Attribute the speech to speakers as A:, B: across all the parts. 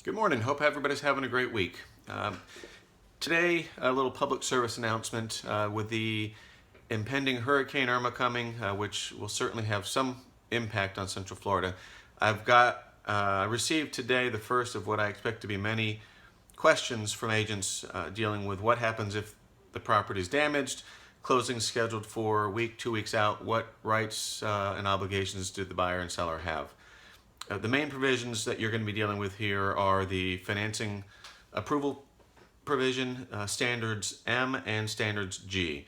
A: Good morning. Hope everybody's having a great week. Today, a little public service announcement with the impending Hurricane Irma coming, which will certainly have some impact on Central Florida. I've got received today the first of what I expect to be many questions from agents dealing with what happens if the property is damaged, closing scheduled for a week, 2 weeks out. What rights and obligations do the buyer and seller have? The main provisions that you're going to be dealing with here are the financing approval provision, standards M and standards G.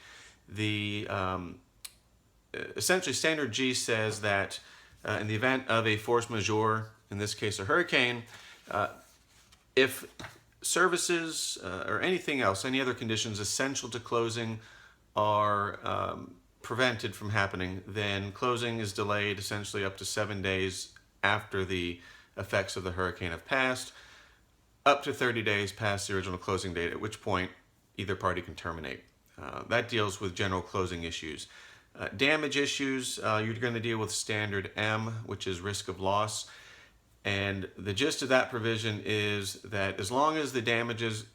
A: Essentially, standard G says that in the event of a force majeure, in this case a hurricane, if services or anything else, any other conditions essential to closing are prevented from happening, then closing is delayed essentially up to 7 days after the effects of the hurricane have passed, up to 30 days past the original closing date, at which point either party can terminate. That deals with general closing issues. Damage issues, you're going to deal with standard M, which is risk of loss. And the gist of that provision is that as long as the damages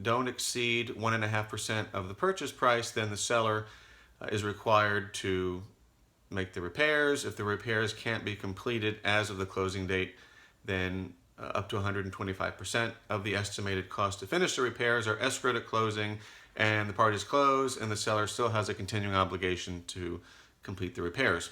A: don't exceed 1.5% of the purchase price, then the seller is required to make the repairs. If the repairs can't be completed as of the closing date, then up to 125% of the estimated cost to finish the repairs are escrowed at closing, and the parties close, and the seller still has a continuing obligation to complete the repairs.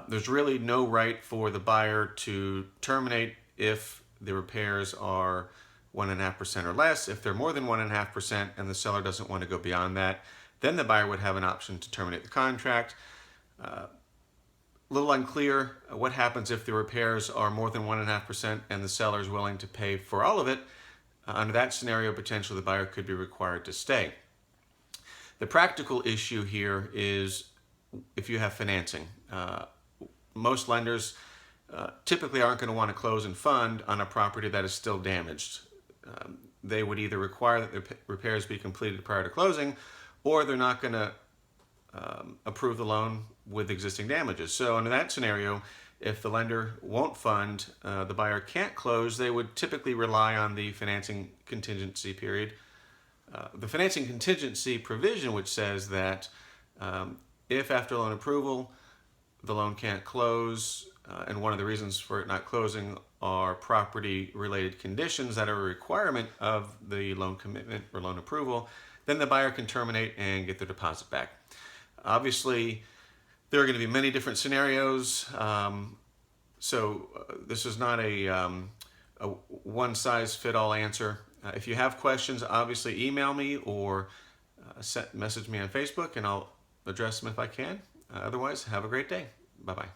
A: There's really no right for the buyer to terminate if the repairs are 1.5% or less. If they're more than 1.5% and the seller doesn't want to go beyond that, then the buyer would have an option to terminate the contract. A little unclear what happens if the repairs are more than 1.5% and the seller is willing to pay for all of it. Under that scenario, potentially the buyer could be required to stay. The practical issue here is if you have financing. Most lenders typically aren't going to want to close and fund on a property that is still damaged. They would either require that the repairs be completed prior to closing, or they're not going to approve the loan with existing damages. So under that scenario, if the lender won't fund, the buyer can't close, they would typically rely on the financing contingency period. The financing contingency provision, which says that if after loan approval the loan can't close, and one of the reasons for it not closing are property related conditions that are a requirement of the loan commitment or loan approval, then the buyer can terminate and get their deposit back. Obviously, there are going to be many different scenarios, so this is not a one-size-fit-all answer. If you have questions, obviously email me or message me on Facebook, and I'll address them if I can. Otherwise, have a great day. Bye-bye.